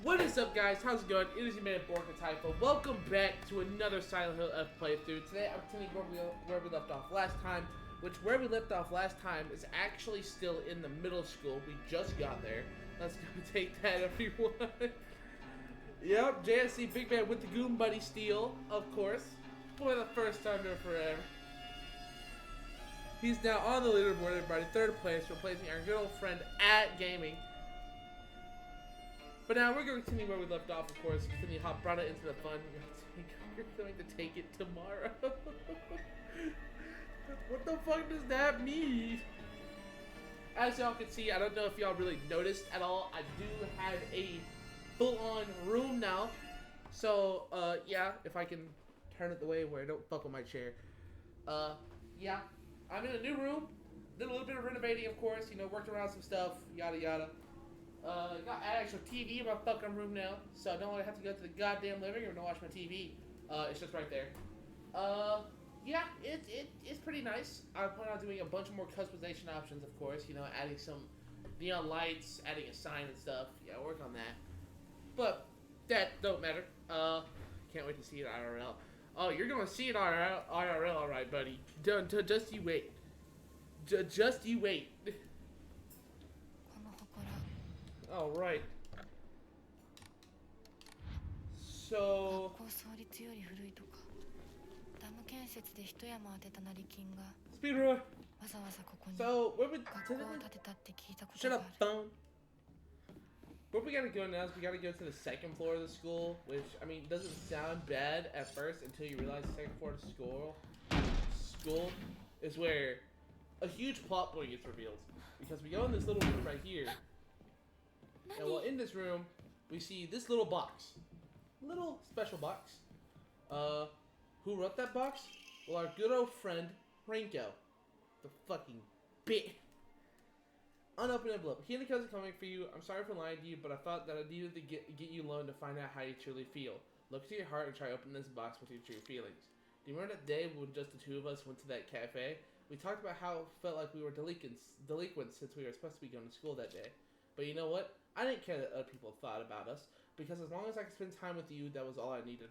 What is up, guys? How's it going? It is your man CaTypHa. Welcome back to another Silent Hill F playthrough. Today I'm continuing where we left off last time, which where we left off last time is actually still in the middle school. We just got there. Let's go take that, everyone. Yep, JSC Big Man with the Goon Buddy steal, of course, for the first time in forever. He's now on the leaderboard, everybody. Third place, replacing our good old friend at Gaming. But now we're going to continue where we left off, of course. Continue to hop right into the fun. We're going to take it tomorrow. What the fuck does that mean? As y'all can see, I don't know if y'all really noticed at all, I do have a full-on room now. So, yeah, if I can turn it the way where I don't fuck with my chair. Yeah, I'm in a new room. Did a little bit of renovating, of course. You know, worked around some stuff, yada yada. Got an actual TV in my fucking room now, so I don't have to go to the goddamn living room to watch my TV. It's just right there. Yeah, it's pretty nice. I plan on doing a bunch of more customization options, of course. You know, adding some neon lights, adding a sign and stuff. Yeah, work on that. But that don't matter. Can't wait to see it IRL. Oh, you're gonna see it IRL, alright, buddy. Just you wait. Just you wait. All right. So. Speedrun. So where we shut up, phone. Where we gotta go now is we gotta go to the second floor of the school, which I mean doesn't sound bad at first until you realize the second floor of the school is where a huge plot point gets revealed. Because we go in this little room right here. And well, in this room, we see this little box. Little special box. Who wrote that box? Well, our good old friend, Renko. The fucking bitch. Unopened envelope. He indicates a comic for you. I'm sorry for lying to you, but I thought that I needed to get you alone to find out how you truly feel. Look to your heart and try to open this box with your true feelings. Do you remember that day when just the two of us went to that cafe? We talked about how it felt like we were delinquents since we were supposed to be going to school that day. But you know what? I didn't care that other people thought about us, because as long as I could spend time with you, that was all I needed.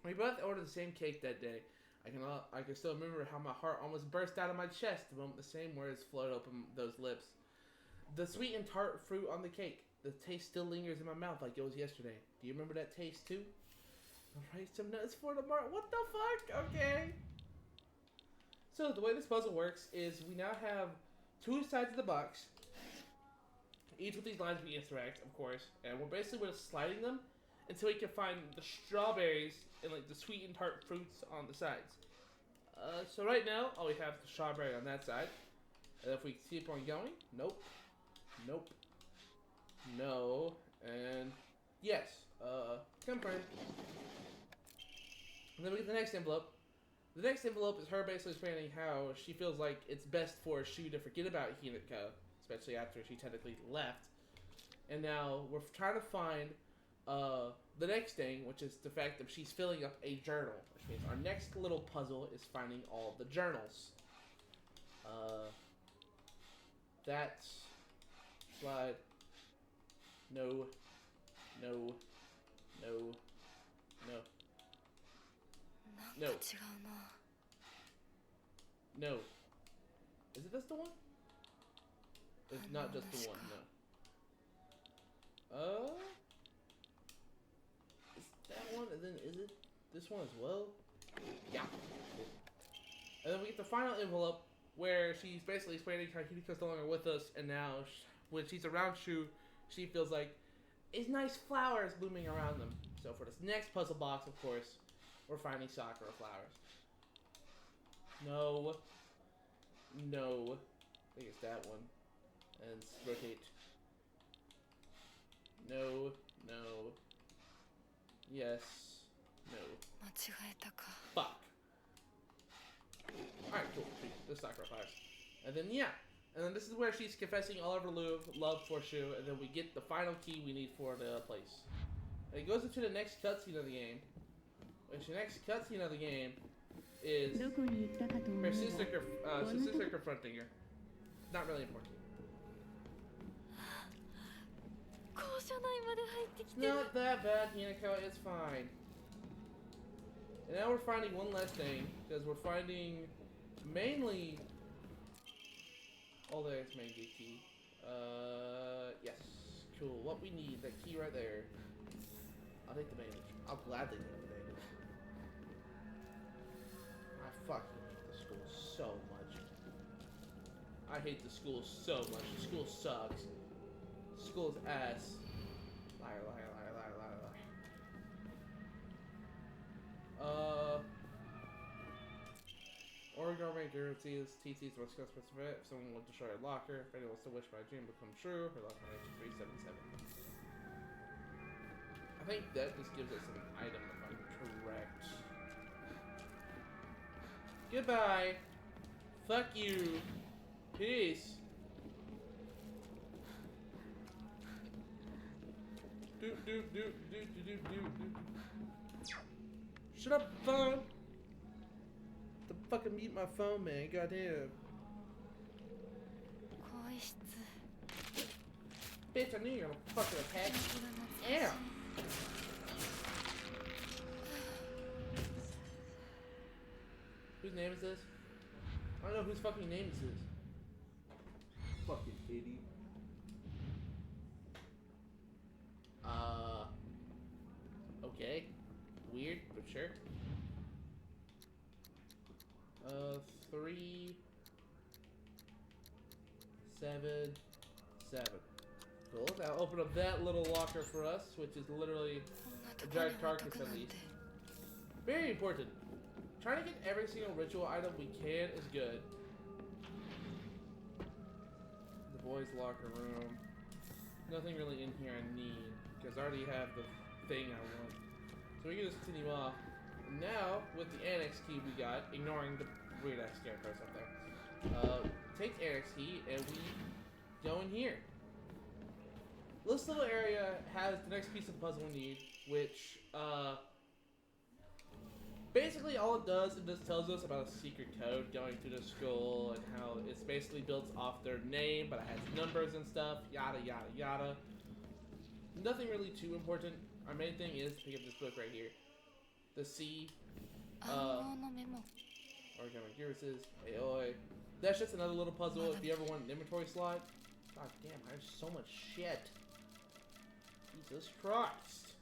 We both ordered the same cake that day. I can still remember how my heart almost burst out of my chest the moment the same words flowed open those lips. The sweet and tart fruit on the cake. The taste still lingers in my mouth like it was yesterday. Do you remember that taste too? Alright, some nuts for tomorrow. What the fuck? Okay. So the way this puzzle works is we now have two sides of the box. Each with these lines we interact, of course, and we're basically just sliding them until we can find the strawberries and like the sweet and tart fruits on the sides. So right now, all we have is the strawberry on that side. And if we keep on going, nope, nope, no, and yes, confirm. And then we get the next envelope. The next envelope is her basically explaining how she feels like it's best for Shu to forget about Hinako, especially after she technically left. And now we're trying to find the next thing, which is the fact that she's filling up a journal. Which means our next little puzzle is finding all the journals. That's slide. No. No. No. No. No. No. Is it just the one? It's not just the one, no. Is that one, and then is it this one as well? Yeah. Cool. And then we get the final envelope where she's basically explaining how Hiniko's no longer with us, and now when she's around Shu, she feels like it's nice flowers blooming around them. So for this next puzzle box, of course, we're finding sakura flowers. No. No. I think it's that one. And rotate. No. No. Yes. No. Fuck. Alright, cool. This sakura flowers. And then, yeah. And then this is where she's confessing all of her love for Shu. And then we get the final key we need for the place. And it goes into the next cutscene of the game. Which the next cutscene of the game is her sister confronting her. Not really important. It's not that bad, Hinako, it's fine. And now we're finding one last thing, because we're finding mainly... Oh, there's main gate key. Yes. Cool. What we need, that key right there. I'll take the bandage. I'll gladly take the bandage. I fucking hate the school so much. I hate the school so much. The school sucks. The school's ass. Liar, liar, liar, liar, liar, liar. Origami guarantees TT's most customers event. If someone will destroy a locker, if anyone wants to wish my dream become true, her locker name is 377. I think that just gives us an item if I'm correct. Goodbye. Fuck you. Peace. Shut up, phone. The fucking mute my phone, man. Goddamn. Bitch, I knew you were gonna fucking attack me. Yeah. Whose name is this? I don't know whose fucking name this is. Fucking idiot. Okay. Weird, but sure. 3, 7, 7. Cool. Now open up that little locker for us, which is literally a giant carcass at least. Very important. Trying to get every single ritual item we can is good. The boys' locker room. Nothing really in here I need, because I already have the thing I want. So we can just continue off. Now, with the annex key we got, ignoring the weird-ass scarecrows up there, take the annex key and we go in here. This little area has the next piece of puzzle we need, which, basically all it does, it just tells us about a secret code going through the school and how it's basically built off their name, but it has numbers and stuff, yada yada yada. Nothing really too important. Our main thing is to pick up this book right here. The C, Origami Gearses, Aoi. That's just another little puzzle if you ever want an inventory slot. God damn, I have so much shit. Jesus Christ.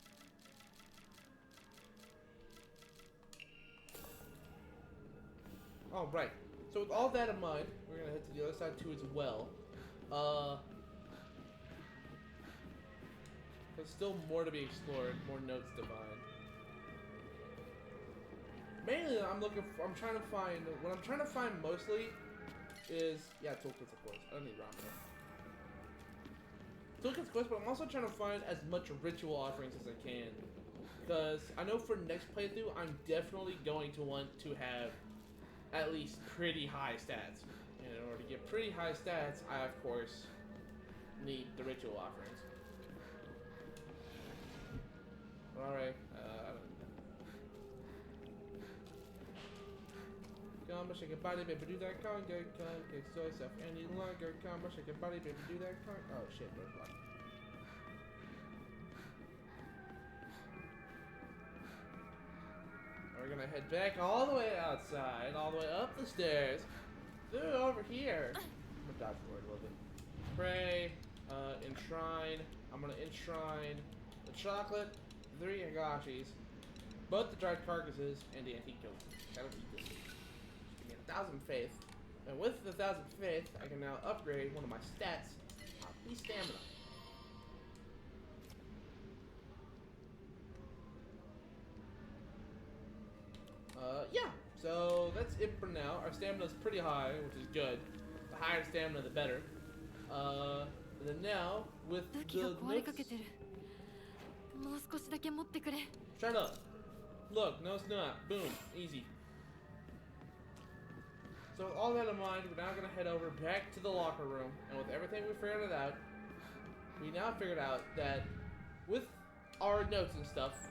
Alright, so with all that in mind, we're gonna head to the other side too as well. There's still more to be explored, more notes to find. Mainly, I'm trying to find, what I'm trying to find mostly is, yeah, toolkits of course, I don't need ramen. Toolkits of course, but I'm also trying to find as much ritual offerings as I can. Because I know for next playthrough, I'm definitely going to want to have at least pretty high stats. And in order to get pretty high stats, I of course need the ritual offerings. Alright, Come shake your body, baby, do that conga, get yourself any longer. Come shake your body, baby, do that conga. Oh shit, there's block. We're gonna head back all the way outside, all the way up the stairs, through over here. I'm gonna dodge forward a little bit. Pray, enshrine. I'm gonna enshrine the chocolate, 3 agashis, both the dried carcasses, and the antique tokens. That'll be good. 1,000 faith, and with the 1,000 faith, I can now upgrade one of my stats, the stamina. Yeah, so that's it for now. Our stamina is pretty high, which is good. The higher stamina, the better. And then now, with the notes... Shut up. Look, no it's not. Boom. Easy. So with all that in mind, we're now going to head over back to the locker room. And with everything we figured out, we now figured out that with our notes and stuff,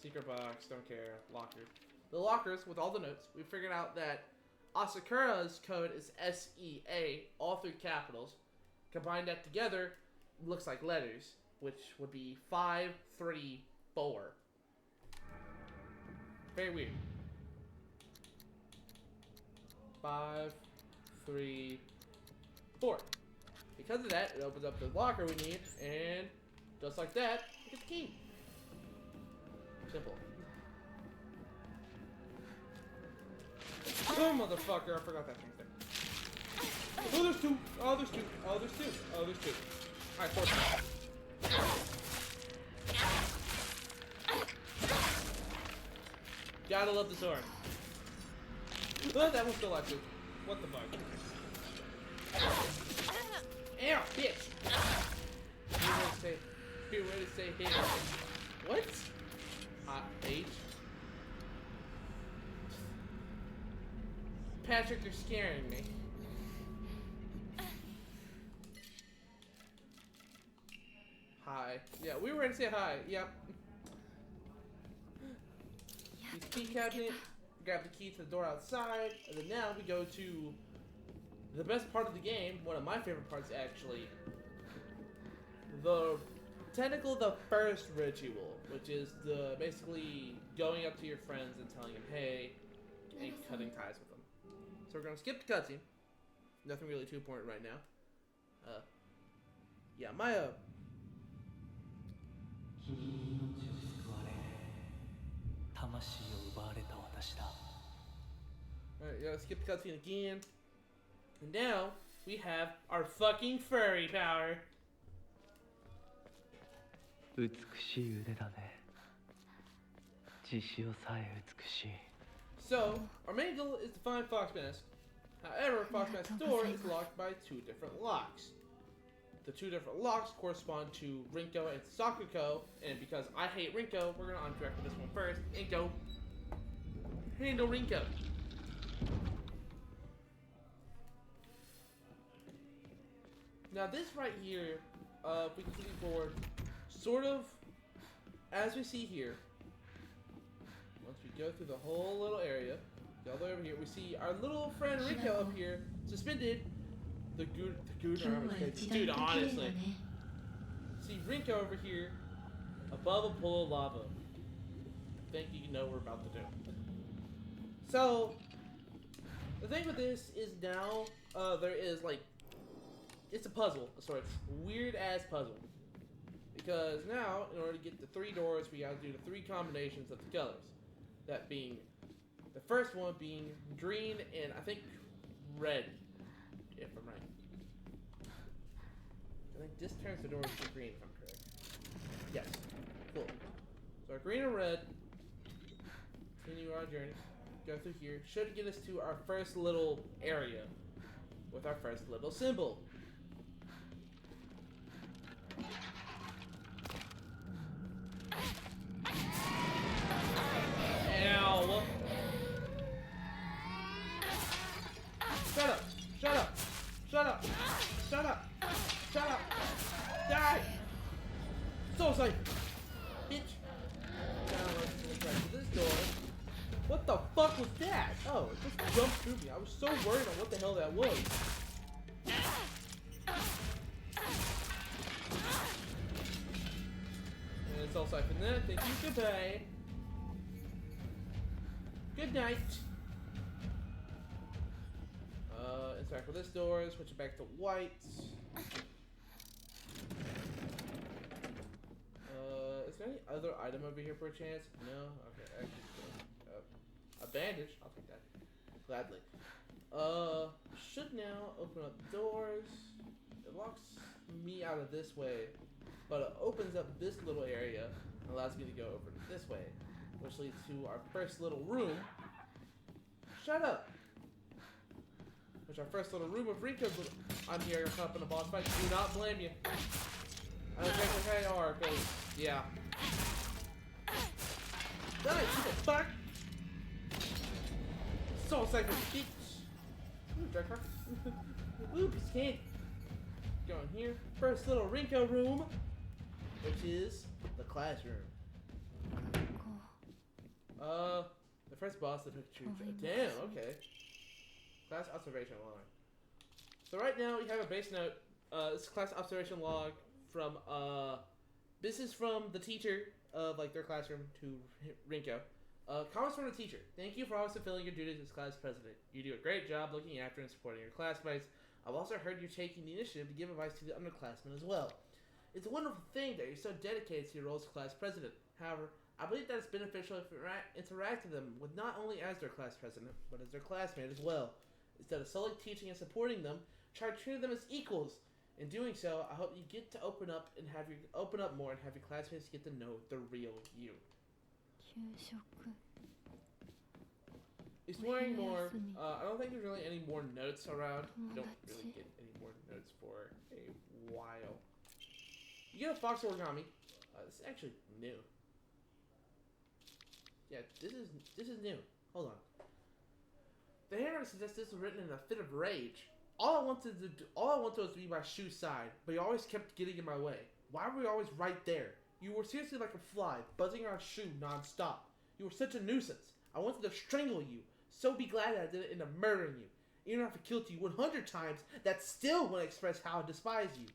secret box, don't care, lockers. The lockers, with all the notes, we figured out that Asakura's code is SEA, all 3 capitals. Combine that together, looks like letters, which would be 5, 3, 4. Very weird. 5, 3, 4. Because of that, it opens up the locker we need, and just like that, we get the key. Simple. Oh, motherfucker, I forgot that thing there. Oh, there's 2. Oh, there's 2. Oh, there's 2. Oh, there's 2. Alright, 4. Gotta love the sword. Oh, that one's still alive too. What the fuck? Ow, bitch! Be ready to say hit. What? H? Patrick, you're scaring me. Hi. Yeah, we were ready to say hi. Yep. Use key cabinet. Grab the key to the door outside, and then now we go to the best part of the game, one of my favorite parts actually. The first ritual, which is the basically going up to your friends and telling them hey, and cutting ties with them. So we're gonna skip the cutscene. Nothing really too important right now. Yeah, Maya. Alright, yeah, skip the cutscene again. And now we have our fucking furry power. So, our main goal is to find Fox Mask. However, Fox Mask's door is locked by 2 different locks. The 2 different locks correspond to Rinko and Sakuko, and because I hate Rinko, we're gonna on-track for this one first and go handle Rinko. Now this right here, if we continue forward, sort of, as we see here, once we go through the whole little area, all the way over here, we see our little friend Rinko up here, suspended. The dude, honestly. See Rinko over here, above a pool of lava. I think you know what we're about to do. So, the thing with this is now, there is like, it's a puzzle of sorts. Weird ass puzzle. Because now, in order to get the 3 doors, we gotta do the 3 combinations of the colors. That being, the first one being green and I think red, if I'm right. I think this turns the doors to green, if I'm correct. Yes. Cool. So our green and red, continue our journey, go through here, should get us to our first little area with our first little symbol. Ow! Shut up! Shut up! Shut up! Shut up! Shut up! Die! So safe! Bitch! Now let's go back to this door. What the fuck was that? Oh, it just jumped through me. I was so worried on what the hell that was. And it's all safe in there. Thank you. Goodbye. Good night. Interact with this door, switch it back to white. Is there any other item over here per chance? No? Okay, actually, a bandage. I'll take that. Gladly. Should now open up doors. It locks me out of this way, but it opens up this little area and allows me to go over this way, which leads to our first little room. Shut up! Which our first little room of Rinko's. I'm here up in a boss fight. Do not blame you. I don't think they are, because, yeah. Die, you the fuck! So psycho bitch! Ooh, dark heart. Ooh, piece of cake. Going here. First little Rinko room, which is the classroom. The first boss that took truth. Damn, okay. Class observation log. So right now we have a base note. This is class observation log from this is from the teacher of like their classroom to Rinko. Comments from the teacher. Thank you for always fulfilling your duties as class president. You do a great job looking after and supporting your classmates. I've also heard you taking the initiative to give advice to the underclassmen as well. It's a wonderful thing that you're so dedicated to your role as class president. However, I believe that it's beneficial if you interact with them with not only as their class president, but as their classmate as well. Instead of solely teaching and supporting them, try to treat them as equals. In doing so, I hope you get to open up more and have your classmates get to know the real you. Exploring more. I don't think there's really any more notes around. You don't really get any more notes for a while. You get a fox origami. This is actually new. Yeah, this is new. Hold on. The handwriter suggests this was written in a fit of rage. All I wanted was to be by shoe's side, but you always kept getting in my way. Why were you always right there? You were seriously like a fly, buzzing around shoe non-stop. You were such a nuisance. I wanted to strangle you. So be glad that I did it into murdering you. Even if I killed you 100 times, that still wouldn't express how I despise you.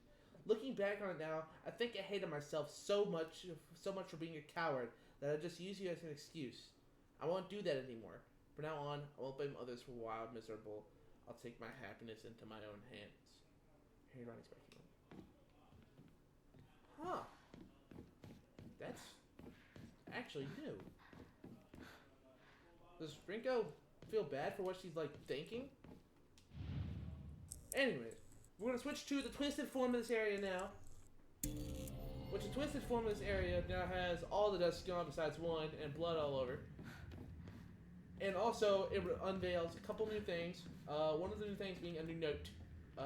Looking back on it now, I think I hated myself so much for being a coward that I just use you as an excuse. I won't do that anymore. From now on, I won't blame others for why I'm miserable. I'll take my happiness into my own hands. Here, you're not expecting it. Huh. That's actually new. Does Rinko feel bad for what she's like thinking? Anyways, we're gonna switch to the twisted form of this area now. Which the twisted form of this area now has all the dust gone besides one and blood all over. And also, it unveils a couple new things. One of the new things being a new note.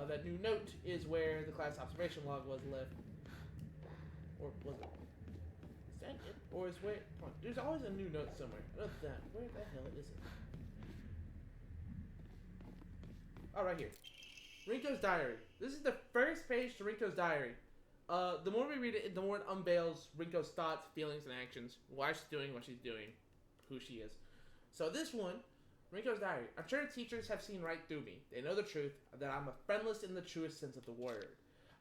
That new note is where the class observation log was left. Or was it? Is that it? Or is where? Come on, there's always a new note somewhere. I know that. Where the hell is it? Oh, right here. Rinko's diary. This is the first page to Rinko's diary. The more we read it, the more it unveils Rinko's thoughts, feelings, and actions. Why she's doing what she's doing. Who she is. So this one, Rinko's diary. I'm sure teachers have seen right through me. They know the truth, that I'm a friendless in the truest sense of the word.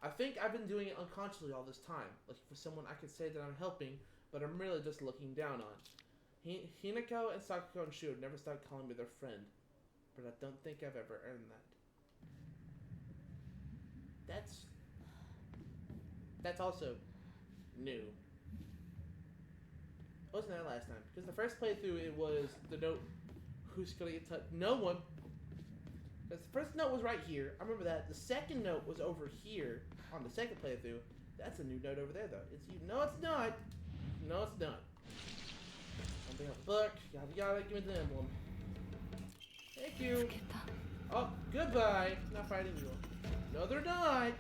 I think I've been doing it unconsciously all this time, looking for someone I could say that I'm helping, but I'm really just looking down on. Hinako and Sakuko and Shu have never stopped calling me their friend, but I don't think I've ever earned that. That's also new. Wasn't that last time? Because the first playthrough, it was the note, who's gonna get touched? No one. Because the first note was right here. I remember that. The second note was over here on the second playthrough. That's a new note over there, though. It's you. No, it's not. No, it's not. Something up the book. Yada yada. Give me the emblem. Thank you. Oh, goodbye. Not fighting you. No, they're not.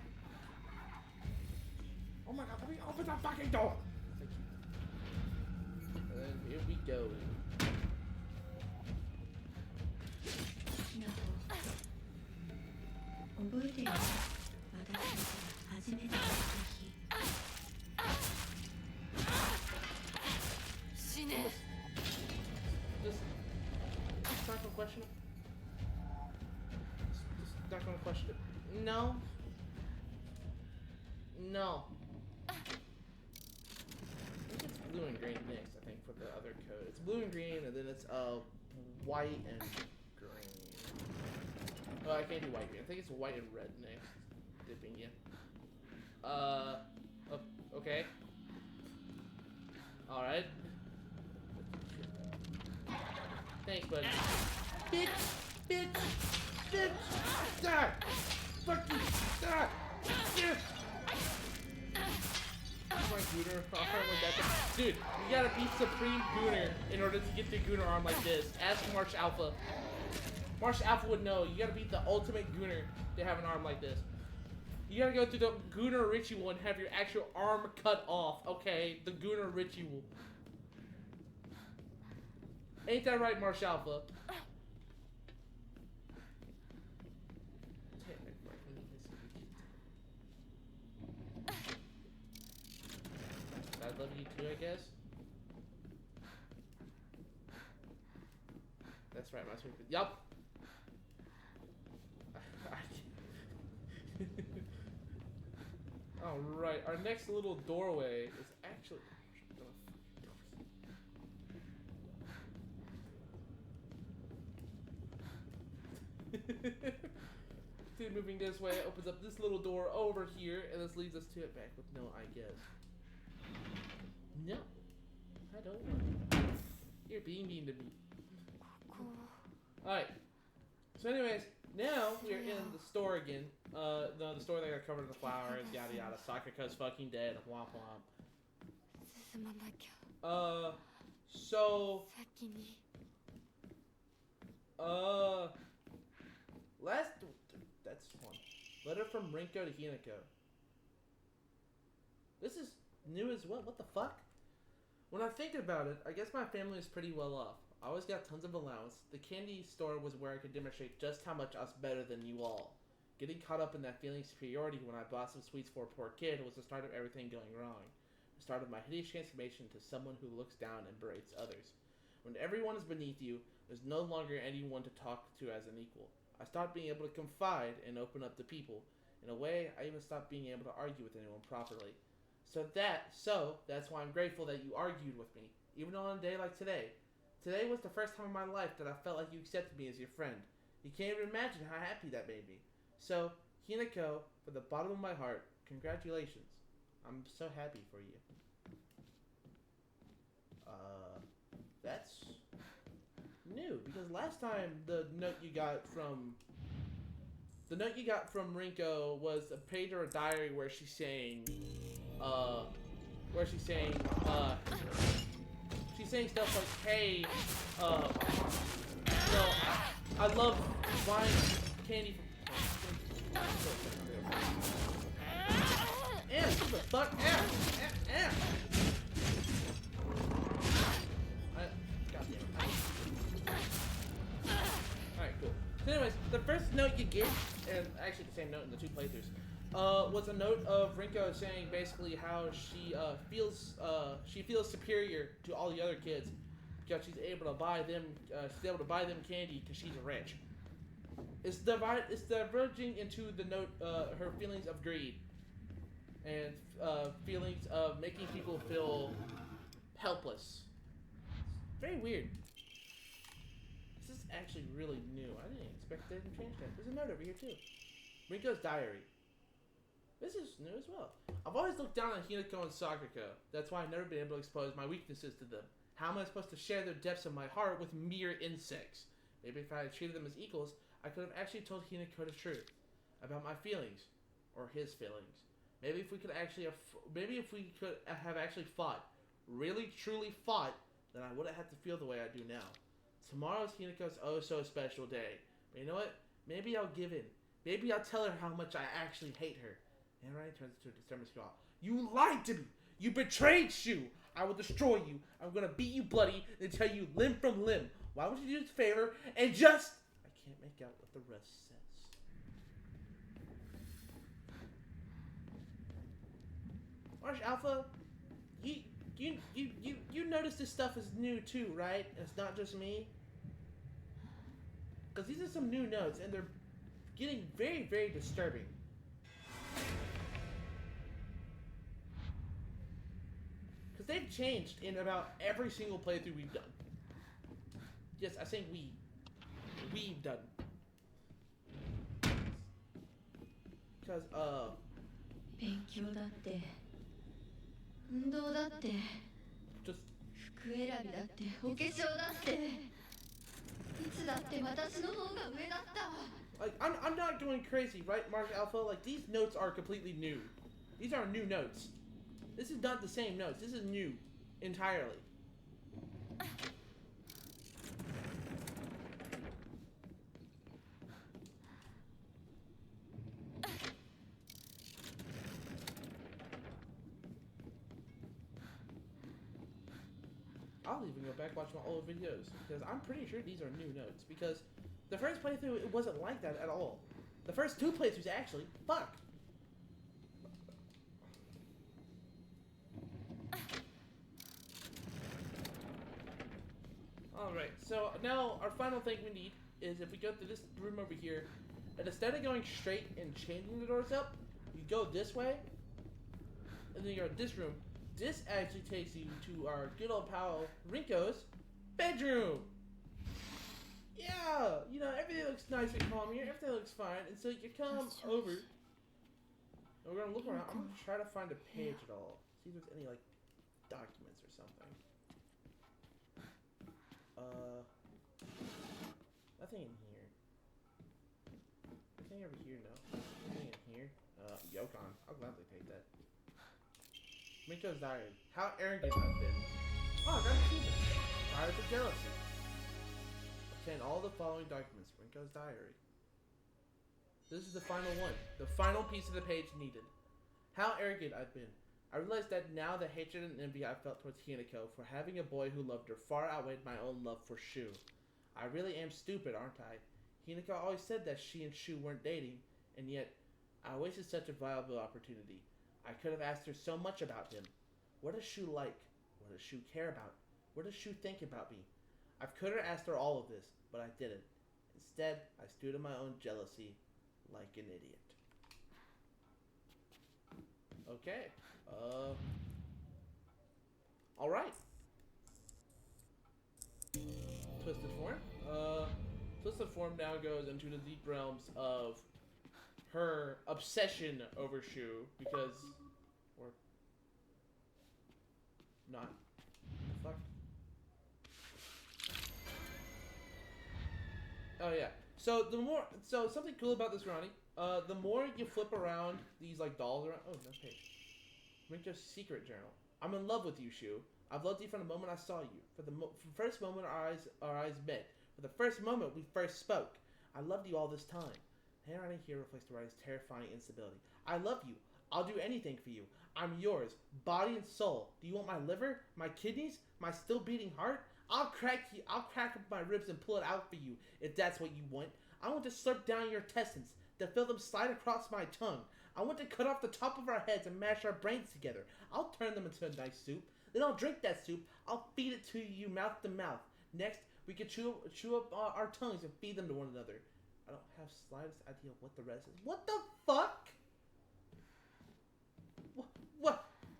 Oh my god, let me open the fucking door. Thank you. And then here we go. Just not gonna question it. Just not gonna question it. No. No. I think it's blue and green next, I think, for the other code. It's blue and green, and then it's white and green. Oh, I can't do white and green. I think it's white and red next. Dipping in. Okay. Alright. Thanks, buddy. Bitch! Bitch! Bitch! Die! Fuck you! Die! Yes! My Gooner. Dude, you gotta beat Supreme Gooner in order to get the Gooner arm like this. Ask Marsh Alpha. Marsh Alpha would know. You gotta beat the ultimate Gooner to have an arm like this. You gotta go through the Gooner ritual and have your actual arm cut off. Okay, the Gooner ritual. Ain't that right, Marsh Alpha? I love you too, I guess. That's right, my sweet. Yup. Alright, our next little doorway is actually... Dude, moving this way opens up this little door over here, and this leads us to it back with no I guess. No. I don't want it. You're being mean to me. Alright. So anyways, now we're in the store again. The store that got covered in the flowers, yada yada. Sakaka's fucking dead. Womp womp. So... That's one. Letter from Rinko to Hinako. This is new as well. What the fuck? When I think about it, I guess my family is pretty well off. I always got tons of allowance. The candy store was where I could demonstrate just how much I was better than you all. Getting caught up in that feeling of superiority when I bought some sweets for a poor kid was the start of everything going wrong. The start of my hideous transformation to someone who looks down and berates others. When everyone is beneath you, there's no longer anyone to talk to as an equal. I stopped being able to confide and open up to people. In a way, I even stopped being able to argue with anyone properly. So that's why I'm grateful that you argued with me, even on a day like today. Today was the first time in my life that I felt like you accepted me as your friend. You can't even imagine how happy that made me. So, Hinako, from the bottom of my heart, congratulations. I'm so happy for you. That's new, because last time the note you got from Rinko was a page or a diary where she's saying stuff like, hey, I love buying candy from what the fuck? Alright, cool. So anyways, the first note you get, and actually the same note in the two playthroughs, was a note of Rinko saying basically how she feels superior to all the other kids because she's able to buy them candy because she's rich. It's diverging into the note her feelings of greed and feelings of making people feel helpless. Very weird. This is actually really new. I didn't expect they didn't change that. There's a note over here too. Rinko's diary. This is new as well. I've always looked down on Hinako and Sakako. That's why I've never been able to expose my weaknesses to them. How am I supposed to share the depths of my heart with mere insects? Maybe if I had treated them as equals, I could have actually told Hinako the truth about my feelings, or his feelings. Maybe if we could have actually fought, really truly fought, then I wouldn't have to feel the way I do now. Tomorrow's Hinako's oh so special day. But you know what? Maybe I'll give in. Maybe I'll tell her how much I actually hate her. And Ryan turns into a disturbing squall. You lied to me! You betrayed Shu! I will destroy you. I'm gonna beat you bloody and tell you limb from limb. Why would you do this favor and just... I can't make out what the rest says. Marsh Alpha, you notice this stuff is new too, right? It's not just me? Because these are some new notes and they're getting very, very disturbing. Because they've changed in about every single playthrough we've done. Yes, I say we. We've done. Because, just... Like, I'm not going crazy, right, Mark Alpha? Like, these notes are completely new. These are new notes. This is not the same notes. This is new. Entirely. I'll even go back and watch my old videos, because I'm pretty sure these are new notes, because the first playthrough, it wasn't like that at all. The first two playthroughs, actually, fuck. Alright, so now our final thing we need is if we go through this room over here, and instead of going straight and changing the doors up, you go this way, and then you go to this room. This actually takes you to our good old pal Rinko's bedroom. Yeah, you know, everything looks nice and calm here. Everything looks fine. And so you come over. And we're gonna look around. I'm gonna try to find a page at all. See if there's any like documents or something. Nothing in here. Nothing over here, no. Nothing in here. Yokon. I'll gladly take that. Rinko's diary. How arrogant I've been. Oh, I got a achievement. Fire for jealousy. Obtain all the following documents. Rinko's diary. This is the final one. The final piece of the page needed. How arrogant I've been. I realized that now the hatred and envy I felt towards Hinako for having a boy who loved her far outweighed my own love for Shu. I really am stupid, aren't I? Hinako always said that she and Shu weren't dating, and yet I wasted such a viable opportunity. I could have asked her so much about him. What does Shu like? What does Shu care about? What does Shu think about me? I could have asked her all of this, but I didn't. Instead, I stewed in my own jealousy like an idiot. Okay. Alright. Twisted Form. Twisted Form now goes into the deep realms of her obsession over Shu because... Or... Not. Fuck. Oh yeah. So something cool about this, Ronnie. The more you flip around these like dolls around. Oh, no page. Rinko's secret journal. I'm in love with you, Shu. I've loved you from the moment I saw you. From the first moment our eyes met. For the first moment we first spoke. I loved you all this time. The handwriting here reflects the writer's terrifying instability. I love you. I'll do anything for you. I'm yours, body and soul. Do you want my liver, my kidneys, my still beating heart? I'll crack up my ribs and pull it out for you, if that's what you want. I want to slurp down your intestines, to feel them slide across my tongue. I want to cut off the top of our heads and mash our brains together. I'll turn them into a nice soup. Then I'll drink that soup. I'll feed it to you mouth to mouth. Next, we can chew up our tongues and feed them to one another. I don't have slightest idea what the rest is. What the fuck?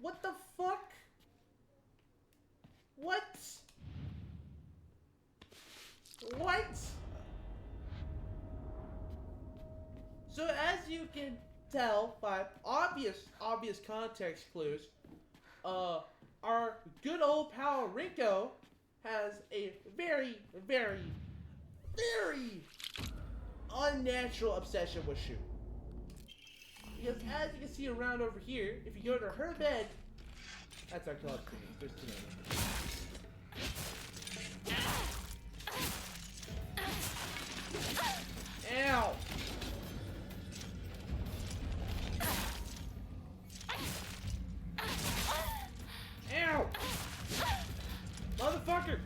What the fuck? What? So as you can tell by obvious context clues, our good old pal Rinko has a very, very, very unnatural obsession with Shu. Because as you can see around over here, if you go to her bed, that's our club. There's too many. Ow! Ow! Motherfucker!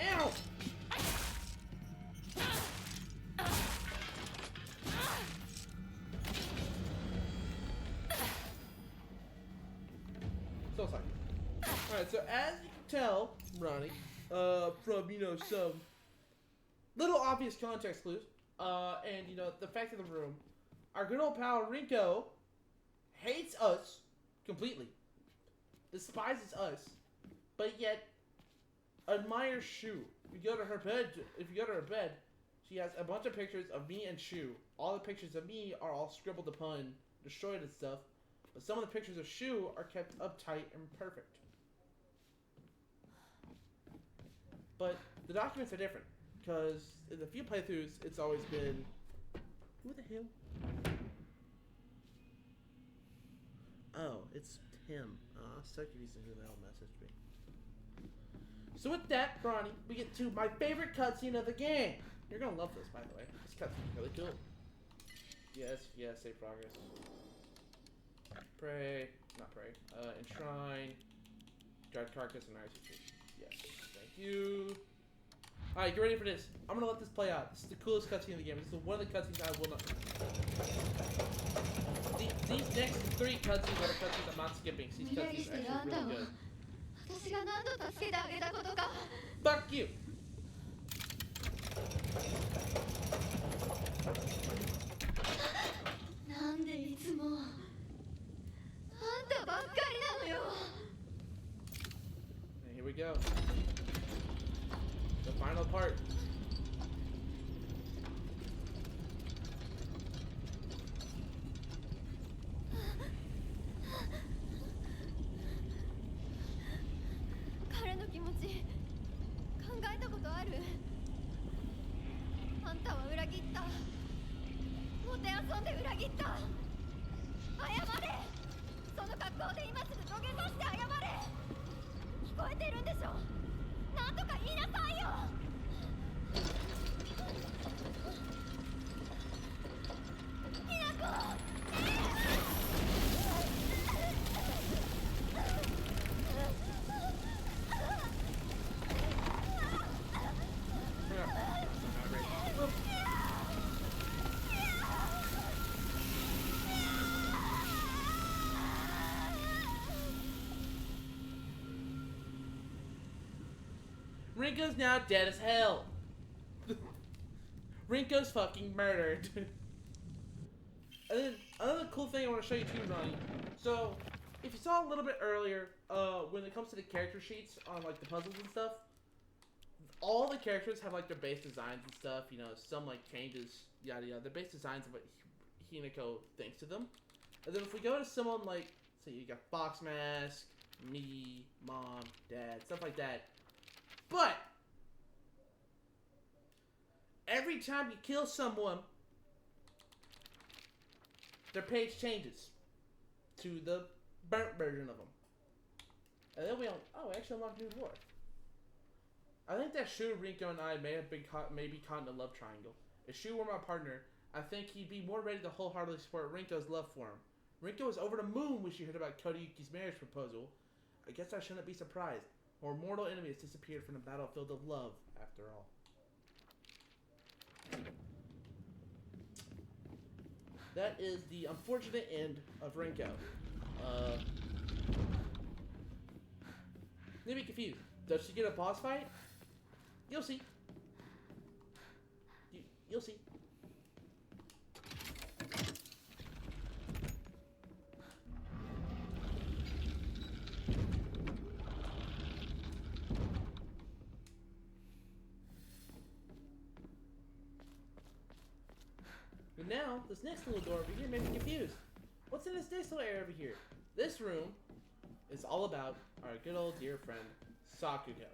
Ow! So sorry. Alright, so as you can tell, Ronnie, from, you know, some little obvious context clues, and, you know, the fact of the room, our good old pal Rinko hates us completely, despises us, but yet admires Shu. If you go to her bed, she has a bunch of pictures of me and Shu. All the pictures of me are all scribbled upon, destroyed and stuff, but some of the pictures of Shu are kept uptight and perfect. But the documents are different, because in the few playthroughs, it's always been... Who the hell? Oh, it's Tim. Suck if he's who the hell messaged me. So with that, Ronnie, we get to my favorite cutscene of the game. You're gonna love this, by the way. This cutscene's really cool. Yes, save progress. Pray, not pray. Enshrine, guard carcass, and RCT. Yes, thank you. Alright, get ready for this. I'm gonna let this play out. This is the coolest cutscene of the game. This is one of the cutscenes I will not... These next three cutscenes are the cutscenes I'm not skipping. These cutscenes are actually really good. Fuck you! なんでいつもあんたばっかりなのよ。 And here we go. The final part. Rinko's now dead as hell. Rinko's fucking murdered. And then another cool thing I want to show you too, Ronnie. So, if you saw a little bit earlier, when it comes to the character sheets on like the puzzles and stuff, all the characters have like their base designs and stuff. You know, some like changes, yada yada. Their base designs of what Hinako thinks of them. And then if we go to someone like, say you got Box Mask, me, Mom, Dad, stuff like that. But every time you kill someone, their page changes to the burnt version of them. And then we actually unlocked a new dwarf. I think that Shu, Rinko, and I may have been maybe caught in a love triangle. If Shu were my partner, I think he'd be more ready to wholeheartedly support Rinko's love for him. Rinko was over the moon when she heard about Kodayuki's marriage proposal. I guess I shouldn't be surprised. Our mortal enemy has disappeared from the battlefield of love, after all. That is the unfortunate end of Rinko. Let me confused. Does she get a boss fight? You'll see. You'll see. But now, this next little door over here made me confused. What's in this next little area over here? This room is all about our good old dear friend, Sakugo.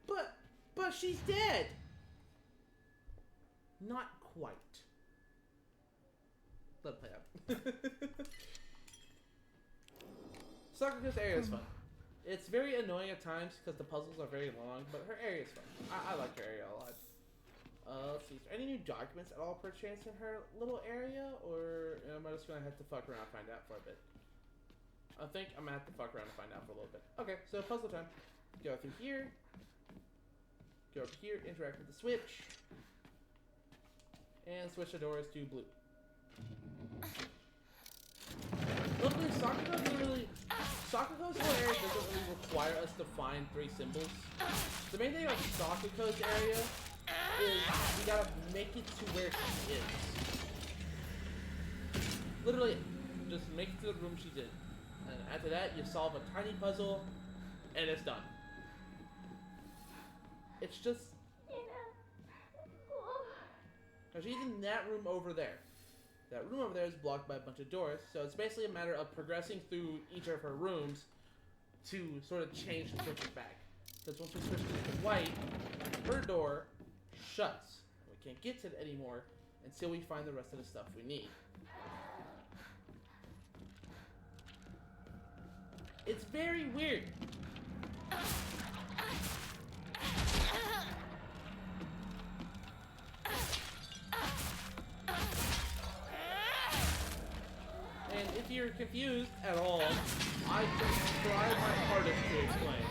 But she's dead! Not quite. Let it play out. Sakugo's area is fun. It's very annoying at times because the puzzles are very long, but her area is fun. I like her area a lot. Let's see, is there any new documents at all perchance in her little area? Or am I just gonna have to fuck around and find out for a bit? I think I'm gonna have to fuck around and find out for a little bit. Okay, so puzzle time. Go through here. Go over here, interact with the switch. And switch the doors to blue. Luckily, Sakugo's whole area doesn't really require us to find 3 symbols. The main thing about Sakugo's area is we gotta make it to where she is. Literally, just make it to the room she's in. And after that, you solve a tiny puzzle, and it's done. It's just... Now she's in that room over there. That room over there is blocked by a bunch of doors, so it's basically a matter of progressing through each of her rooms to sort of change the switches back. Because once we switch to white, her door shuts. We can't get to it anymore until we find the rest of the stuff we need. It's very weird. And if you're confused at all, I can try my hardest to explain.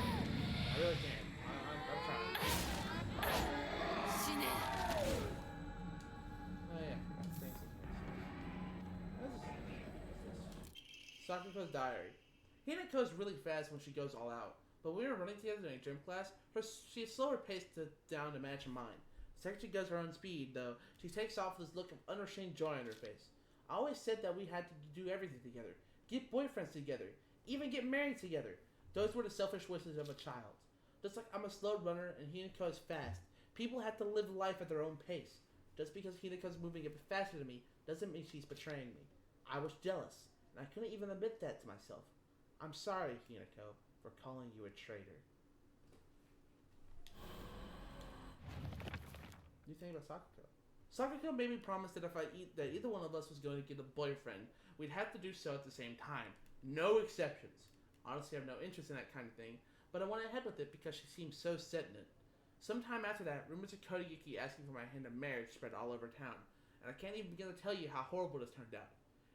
I really can. I'm trying. Oh yeah, Sakugo's diary. Hinako's really fast when she goes all out, but when we were running together during gym class, she's slower paced down to match her mind. The second she goes her own speed, though, she takes off this look of unrestrained joy on her face. I always said that we had to do everything together. Get boyfriends together. Even get married together. Those were the selfish wishes of a child. Just like I'm a slow runner and Hinako is fast, people have to live life at their own pace. Just because Hinako's moving a bit faster than me doesn't mean she's betraying me. I was jealous, and I couldn't even admit that to myself. I'm sorry, Hinako, for calling you a traitor. What do you think about Sakuko? Sakuko made me promise that if either one of us was going to get a boyfriend, we'd have to do so at the same time. No exceptions. Honestly, I have no interest in that kind of thing, but I went ahead with it because she seemed so set in it. Sometime after that, rumors of Kodayuki asking for my hand in marriage spread all over town, and I can't even begin to tell you how horrible this turned out.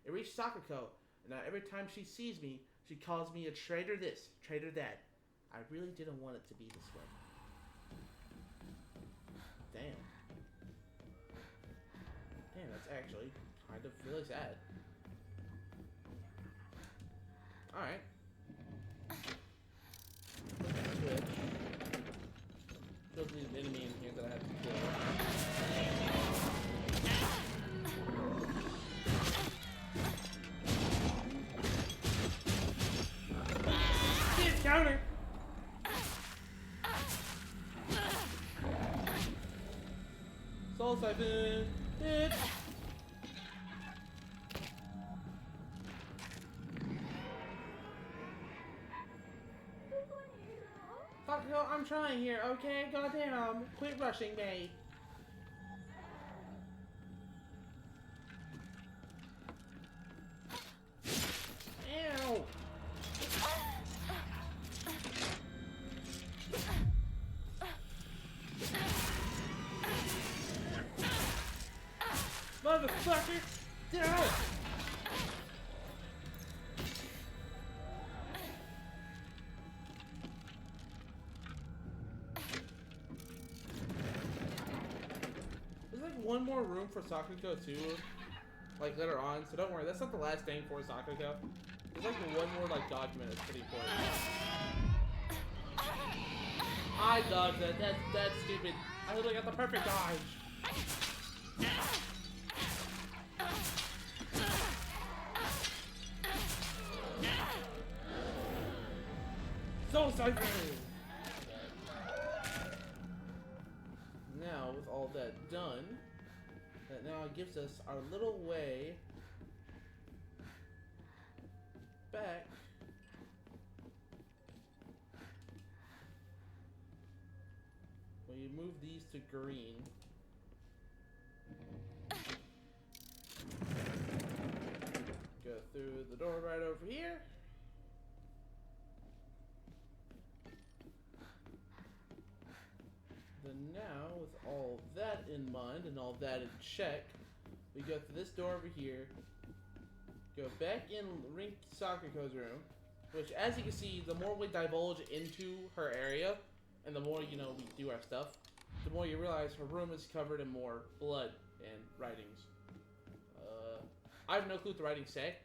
It reached Sakuko, and now every time she sees me, she calls me a traitor this, traitor that. I really didn't want it to be this way. Damn. Damn, that's actually kind of really sad. Alright. Switch. There's an enemy in here that I have to kill. Hit counter! Soul Siphon! Hit! Sakuko, I'm trying here, okay? Goddamn, quit rushing me. Ew! Motherfucker! Get out! There's like one more room for Sakuko too, like later on, so don't worry, that's not the last thing for Sakuko. There's like one more like document that's pretty important. I dodged that, that's stupid. I literally got the perfect dodge. Soul Siphon! Now, with all that done, that now gives us our little way back when you move these to green. Go through the door right over here. Then now, with all that in mind and all that in check, we go through this door over here, go back in Rink Sakuko's room, which, as you can see, the more we divulge into her area, and the more, you know, we do our stuff, the more you realize her room is covered in more blood and writings. I have no clue what the writings say.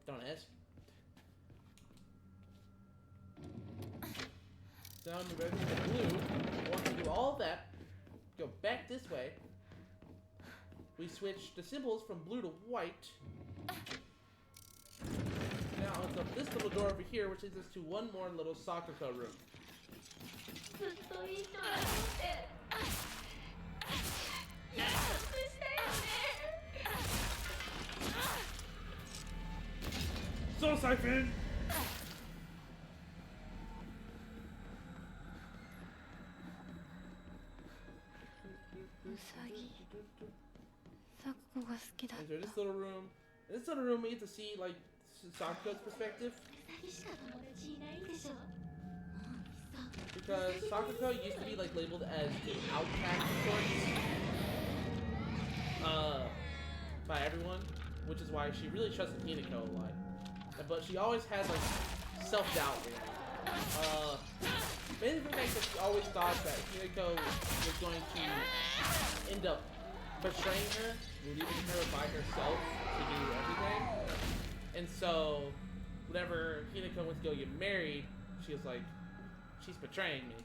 Don't ask. So now move everything to blue. Once we do all that, go back this way. We switch the symbols from blue to white. Now it's up this little door over here, which leads us to one more little Sakuko room. Soul Siphon! Enter this little room. In this little room, we get to see like Sakuko's perspective. Because Sakuko used to be like labeled as the outcast of sorts, by everyone, which is why she really trusted Hinako a lot. But she always had like self-doubt. Mainly for the fact that she always thought that Hinako was going to end up betraying her, leaving her by herself to do everything. And so, whenever Hinako went to go get married, she was like, she's betraying me.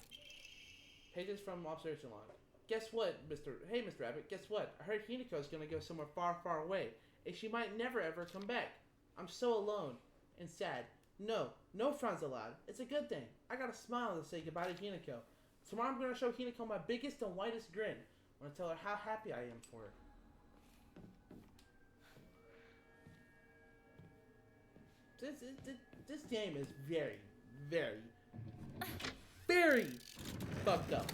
Pages from observation log. guess what, Hey, Mr. Rabbit, guess what? I heard Hinako's gonna go somewhere far, far away, and she might never ever come back. I'm so alone and sad. No frowns allowed. It's a good thing. I got a smile to say goodbye to Hinako. Tomorrow I'm gonna show Hinako my biggest and whitest grin. I'm gonna tell her how happy I am for her. This game is very, very, very fucked up.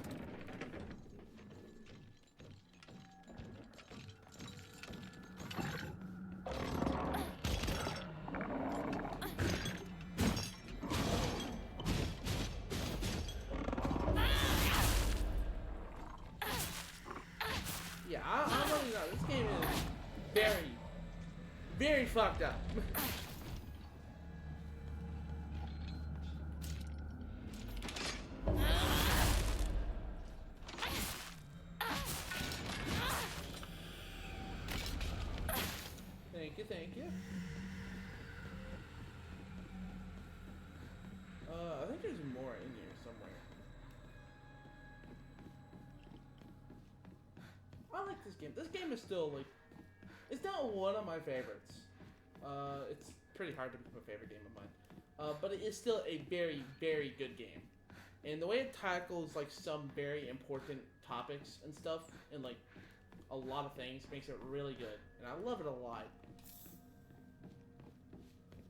Yeah, I'm really not. This game is very, very fucked up. Thank you. I think there's more in here somewhere. I like this game. This game is still like, it's not one of my favorites. It's pretty hard to become a favorite game of mine. But it is still a very, very good game. And the way it tackles like some very important topics and stuff, and like a lot of things, makes it really good. And I love it a lot.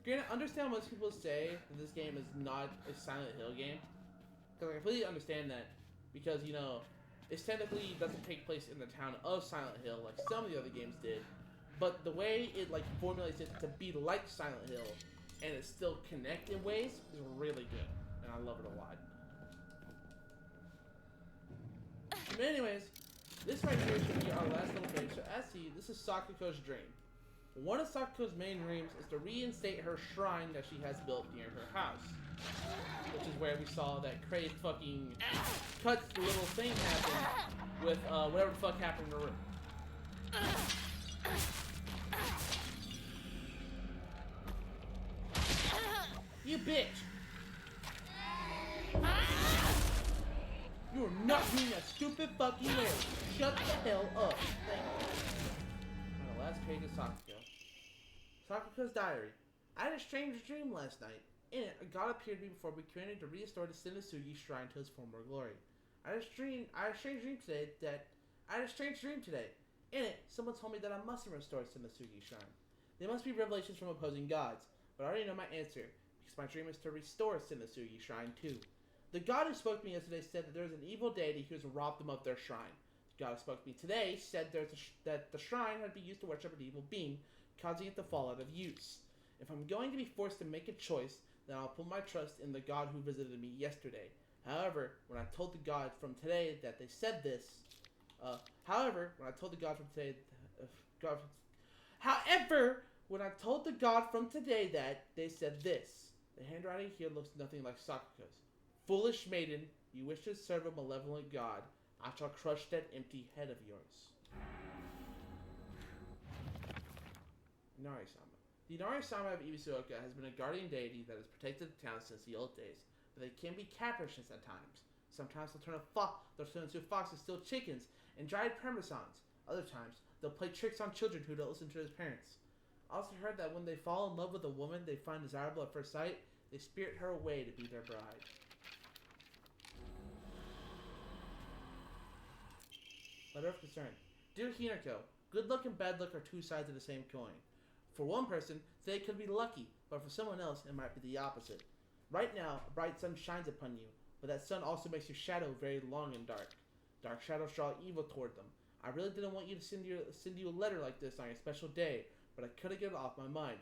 Granted, I understand most people say that this game is not a Silent Hill game. Because I completely understand that. Because, you know, it technically doesn't take place in the town of Silent Hill like some of the other games did. But the way it, like, formulates it to be like Silent Hill and it still connect in ways is really good. And I love it a lot. But anyways, this right here is going to be our last little page. So as see, this is Sakuko's dream. One of Sakuko's main dreams is to reinstate her shrine that she has built near her house. Which is where we saw that crazy fucking cuts little thing happen with whatever the fuck happened in the room. You bitch! You are not doing a stupid fucking way. Shut the hell up. Thank you. On the last page of Sakuko. Sakuko's diary. I had a strange dream last night. In it, a god appeared to me before me, commanded to restore the Senotsugi shrine to its former glory. I had a strange dream today. In it, someone told me that I mustn't restore Senotsugi shrine. They must be revelations from opposing gods, but I already know my answer, because my dream is to restore Senotsugi shrine too. The god who spoke to me yesterday said that there was an evil deity who has robbed them of their shrine. The god who spoke to me today said that the shrine had been used to worship an evil being, causing it to fall out of use. If I'm going to be forced to make a choice, then I'll put my trust in the god who visited me yesterday. However, when I told the god from today that they said this, that they said this, the handwriting here looks nothing like Sakuko's. Foolish maiden, you wish to serve a malevolent god. I shall crush that empty head of yours. Inari-sama. The Inari-sama of Ibisuoka has been a guardian deity that has protected the town since the old days, but they can be capricious at times. Sometimes they'll turn into a fox and steal chickens and dried parmesans. Other times, they'll play tricks on children who don't listen to their parents. I also heard that when they fall in love with a woman they find desirable at first sight, they spirit her away to be their bride. Letter of concern. Dear Hinako, good luck and bad luck are two sides of the same coin. For one person, today could be lucky, but for someone else, it might be the opposite. Right now, a bright sun shines upon you, but that sun also makes your shadow very long and dark. Dark shadows draw evil toward them. I really didn't want you to send you a letter like this on your special day, but I couldn't get it off my mind.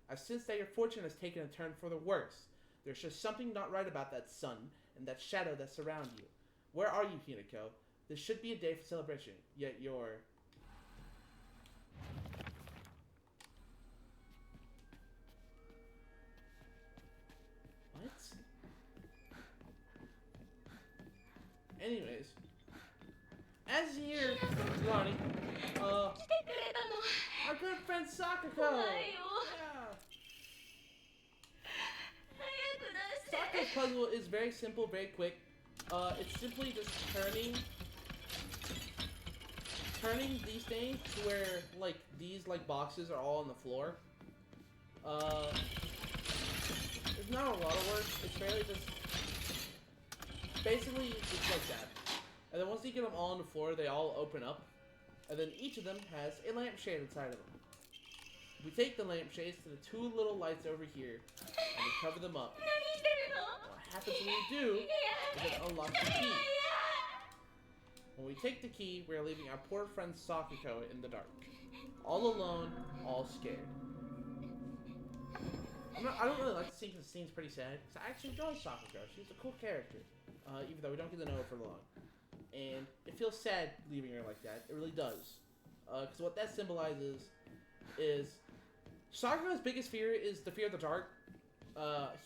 I sense that your fortune has taken a turn for the worse. There's just something not right about that sun and that shadow that surround you. Where are you, Hinako? This should be a day for celebration, yet you're... What? Anyways, as here, Ronnie, our good friend Sakuko. Yeah. Sakuko's puzzle is very simple, very quick. It's simply just turning turning these things to where, like, these, like, boxes are all on the floor, it's not a lot of work. It's fairly just... Basically, it's like that. And then once you get them all on the floor, they all open up. And then each of them has a lampshade inside of them. We take the lampshades to the two little lights over here, and we cover them up. What happens when we do is it unlocks the key. When we take the key, we are leaving our poor friend Sakuko in the dark. All alone, all scared. I don't really like the scene because the scene's pretty sad. Because I actually enjoy Sakuko. She's a cool character. Even though we don't get to know her for long. And it feels sad leaving her like that. It really does. Because what that symbolizes is... Sakuko's biggest fear is the fear of the dark.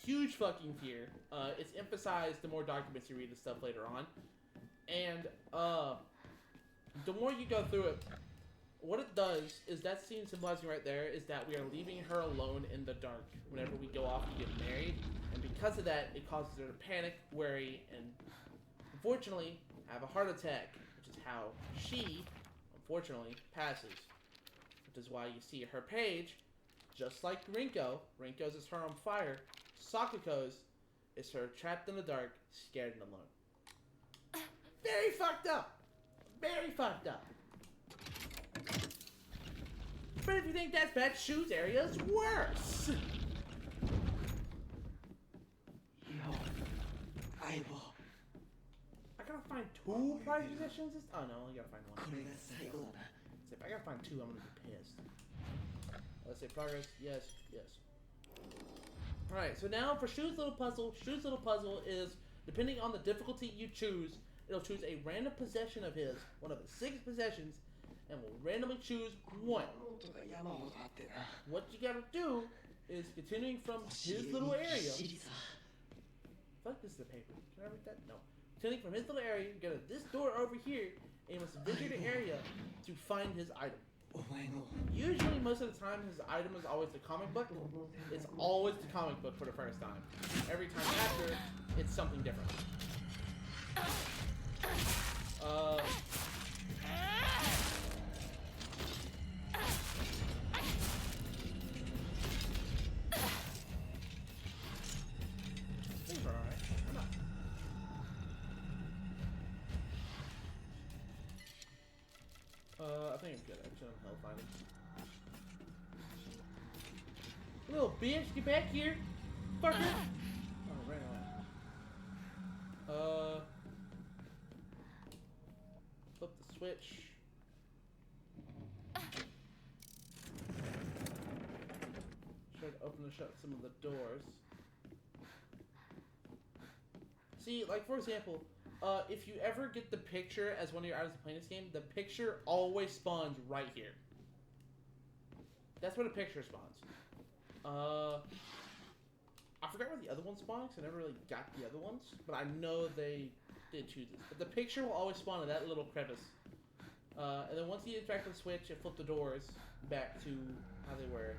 Huge fucking fear. It's emphasized the more documents you read and stuff later on. And the more you go through it, what it does is that scene symbolizing right there is that we are leaving her alone in the dark whenever we go off to get married. And because of that, it causes her to panic, worry, and unfortunately have a heart attack, which is how she, unfortunately, passes. Which is why you see her page, just like Rinko's is her on fire, Sakuko's is her trapped in the dark, scared and alone. Very fucked up! Very fucked up. But if you think that's bad, Shu's area is worse! I gotta find 2 prize possessions? Oh no, I only gotta find 1. If I gotta find 2, I'm gonna be pissed. Let's say progress. Yes, yes. Alright, so now for Shu's little puzzle. Shu's little puzzle is, depending on the difficulty you choose, it'll choose a random possession of his, one of his 6 possessions, and will randomly choose 1. What you gotta do is, continuing from his little area... Fuck, this is the paper. Can I read that? No. Continuing from his little area, you go to this door over here, and you must venture the area to find his item. Usually, most of the time, his item is always the comic book. It's always the comic book for the first time. Every time after, it's something different. Things are alright. I'm not. I think I'm good actually. I'm hell fighting. Little bitch, get back here! Fucker! Oh, ran away. Flip the switch. Try to open and shut some of the doors. See, like for example, if you ever get the picture as one of your items to play in this game, the picture always spawns right here. That's where the picture spawns. I forgot where the other one spawned, because I never really got the other ones, but I know they did choose this. But the picture will always spawn in that little crevice. And then once you interact with the switch, it flips the doors back to how they were.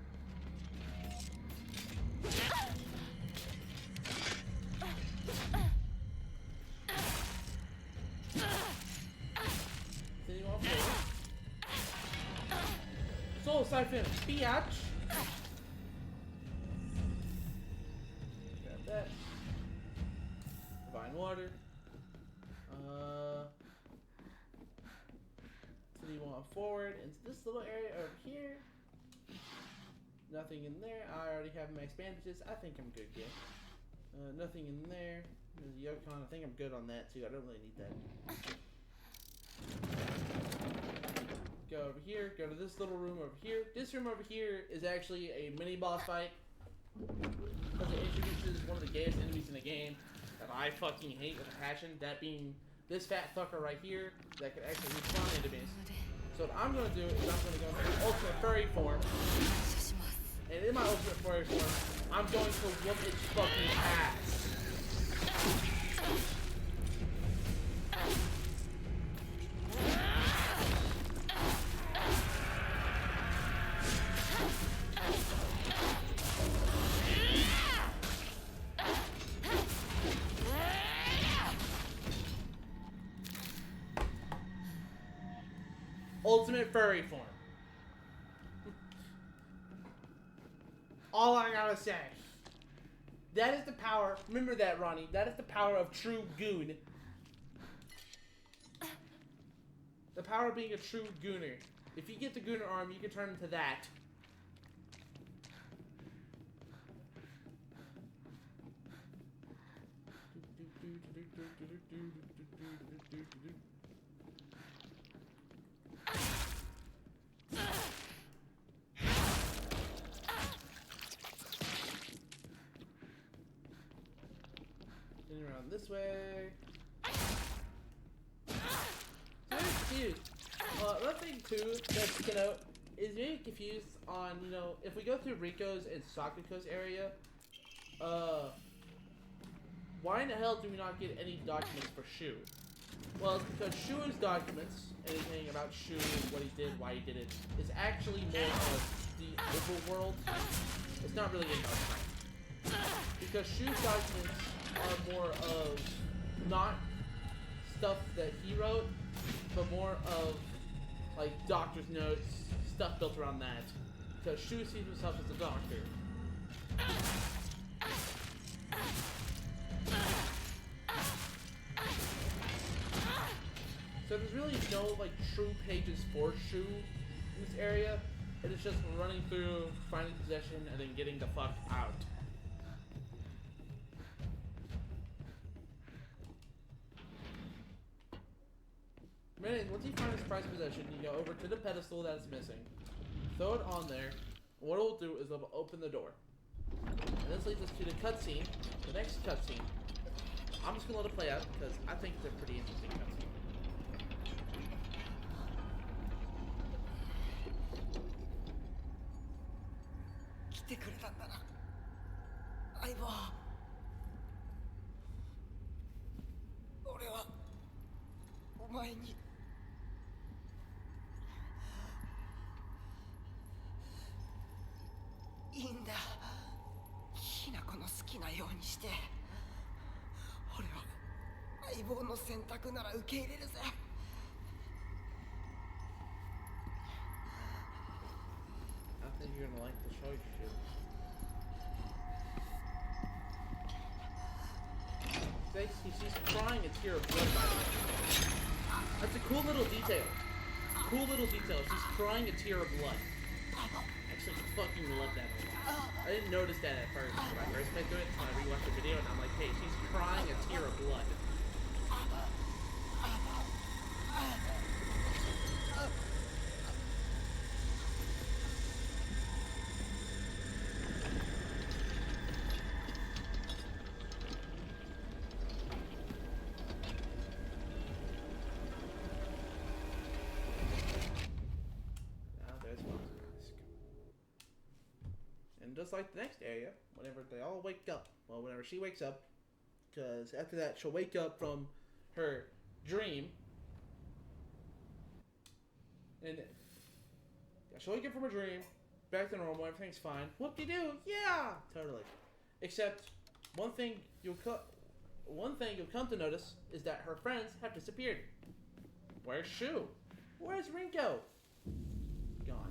Soul Siphon, biatch! Grab that. Divine Water. So you want forward into this little area over here. Nothing in there. I already have max bandages. I think I'm good, yeah. Nothing in there. There's Yokon. I think I'm good on that too. I don't really need that. Go over here, go to this little room over here. This room over here is actually a mini boss fight. Because it introduces one of the gayest enemies in the game that I fucking hate with a passion. That being this fat fucker right here that can actually respawn enemies. So what I'm gonna do is I'm gonna go into my ultimate furry form. And in my ultimate furry form, I'm going to whoop its fucking ass. ultimate furry form. All I gotta say. That is the power. Remember that, Ronnie. That is the power of true goon. The power of being a true gooner. If you get the gooner arm, you can turn into that. Then around this way. Very confused. Another thing too that's is very confused on, if we go through Riko's and Sakuko's area, why in the hell do we not get any documents for Shu? Well, it's because Shu's documents, anything about Shu, what he did, why he did it, is actually more of the overworld. It's not really in Dark. Because Shu's documents are more of not stuff that he wrote, but more of like doctor's notes, stuff built around that. Because Shu sees himself as a doctor. So there's really no like true pages for Shu in this area. It is just running through, finding possession, and then getting the fuck out. Man, once you find his prized possession, you go over to the pedestal that is missing, throw it on there, and what it will do is it will open the door. And this leads us to the cutscene, the next cutscene. I'm just gonna let it play out because I think it's a pretty interesting cutscene. I think you're gonna like the choice, Shu. She's crying a tear of blood, by the way. That's a cool little detail. Cool little detail. She's crying a tear of blood. Actually, I fucking love that a lot. I didn't notice that at first when I first played through it, so I rewatched the video and I'm like, hey, she's crying a tear of blood. Just like the next area, whenever they all wake up, well, whenever she wakes up, because after that she'll wake up from her dream, and yeah, she'll wake up from her dream, back to normal, everything's fine. Whoop-de-doo, yeah, totally. Except one thing you'll come to notice is that her friends have disappeared. Where's Shu? Where's Rinko? Gone.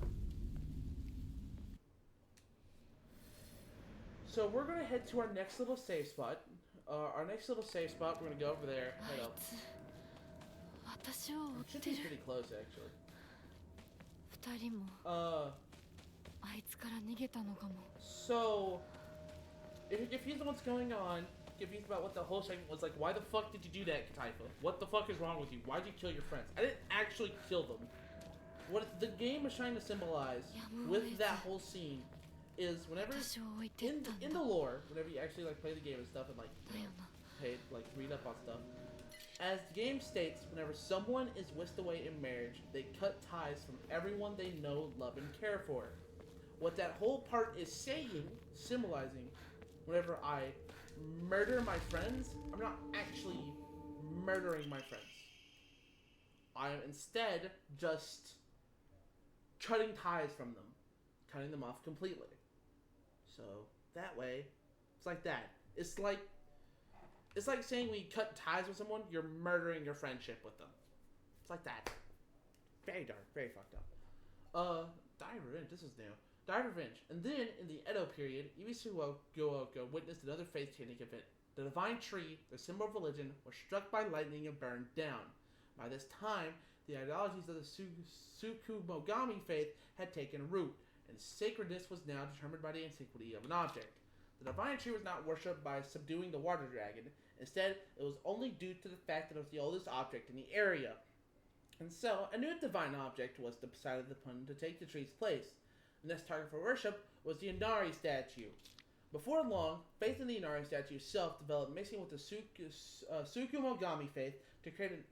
So we're gonna head to our next little save spot. We're gonna go over there. Head up. Should be pretty close, actually. So, if you're confused on what's going on, confused about what the whole segment was like, why the fuck did you do that, CaTypHa? What the fuck is wrong with you? Why'd you kill your friends? I didn't actually kill them. What the game is trying to symbolize with that whole scene is whenever in the lore, whenever you actually like play the game and stuff and read up on stuff, as the game states, whenever someone is whisked away in marriage, they cut ties from everyone they know, love, and care for. What that whole part is saying, symbolizing, whenever I murder my friends, I'm not actually murdering my friends. I am instead just cutting ties from them, cutting them off completely. So that way, it's like that. It's like saying when you cut ties with someone, you're murdering your friendship with them. It's like that. Very dark. Very fucked up. Die Revenge. This is new. Die Revenge. And then, in the Edo period, Ibisuoka witnessed another faith-changing event. The divine tree, the symbol of religion, was struck by lightning and burned down. By this time, the ideologies of the Tsukumogami faith had taken root, and sacredness was now determined by the antiquity of an object. The divine tree was not worshipped by subduing the water dragon. Instead, it was only due to the fact that it was the oldest object in the area. And so, a new divine object was decided upon to take the tree's place. The next target for worship was the Inari statue. Before long, faith in the Inari statue itself developed, mixing with the Tsukumogami faith to create an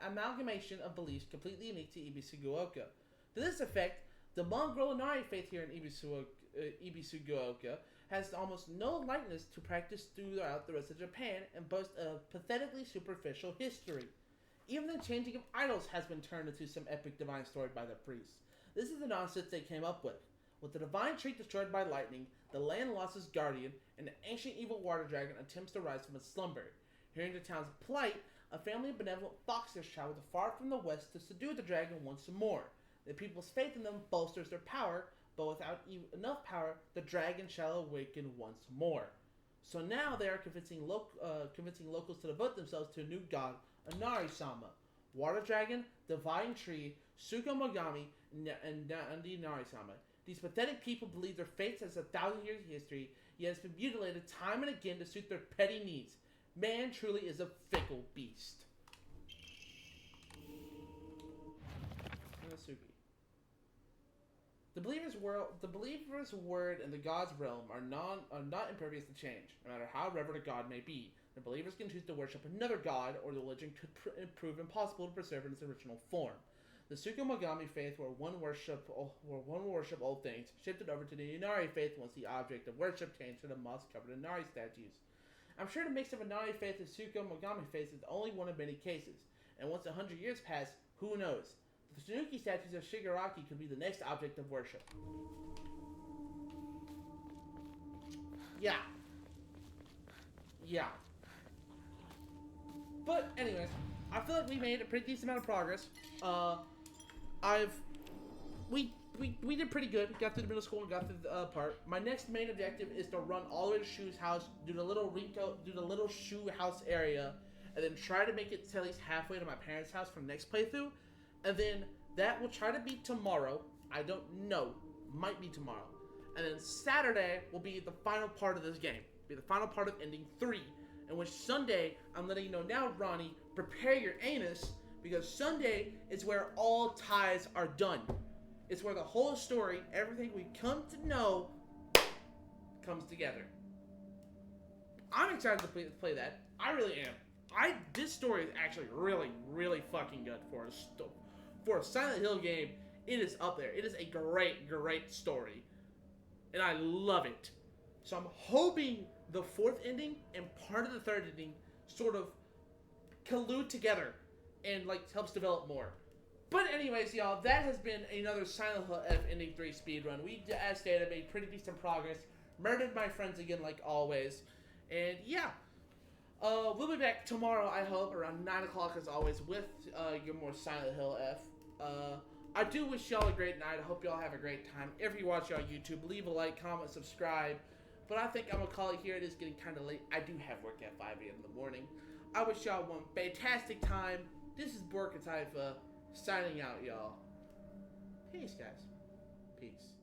amalgamation of beliefs completely unique to Ibisuoka. To this effect, the mongrel Inari faith here in Ibisuoka has almost no likeness to practice throughout the rest of Japan and boasts a pathetically superficial history. Even the changing of idols has been turned into some epic divine story by the priests. This is the nonsense they came up with. With the divine tree destroyed by lightning, the land lost its guardian, and the ancient evil water dragon attempts to rise from its slumber. Hearing the town's plight, a family of benevolent foxes travel far from the west to subdue the dragon once more. The people's faith in them bolsters their power, but without enough power, the dragon shall awaken once more. So now they are convincing locals to devote themselves to a new god, Inari-sama. Water dragon, divine tree, Tsukumogami, and the Inari-sama. These pathetic people believe their faith has 1,000 years of history, yet has been mutilated time and again to suit their petty needs. Man truly is a fickle beast. Inosuke. The believer's word and the god's realm are not impervious to change, no matter how revered a god may be. The believers can choose to worship another god, or the religion could prove impossible to preserve in its original form. The Tsukumogami faith, where one will worship old things, shifted over to the Inari faith once the object of worship changed to the moss-covered Inari statues. I'm sure the mix of Inari faith and Tsukumogami faith is only one of many cases, and once 100 years pass, who knows? The Tsunuki statues of Shigaraki could be the next object of worship. Yeah. But anyways, I feel like we made a pretty decent amount of progress. We did pretty good. Got through the middle school and got through the part. My next main objective is to run all the way to Shu's house, do the little Shu house area, and then try to make it to at least halfway to my parents' house for the next playthrough. And then that will try to be tomorrow. I don't know. Might be tomorrow. And then Saturday will be the final part of this game. Be the final part of ending 3. In which Sunday, I'm letting you know now, Ronnie, prepare your anus, because Sunday is where all ties are done. It's where the whole story, everything we come to know, comes together. I'm excited to play that. I really am. This story is actually really, really fucking good for a Silent Hill game. It is up there. It is a great, great story, and I love it. So I'm hoping the 4th ending and part of the 3rd ending sort of collude together and helps develop more. But anyways, y'all, that has been another Silent Hill F Ending 3 speedrun. We, as stated, made pretty decent progress. Murdered my friends again, like always. And yeah, we'll be back tomorrow, I hope, around 9 o'clock as always, with your more Silent Hill F. I do wish y'all a great night. I hope y'all have a great time. If you watch on YouTube, leave a like, comment, subscribe. But I think I'm going to call it here. It is getting kind of late. I do have work at 5 a.m. in the morning. I wish y'all one fantastic time. This is CaTypHa signing out, y'all. Peace, guys. Peace.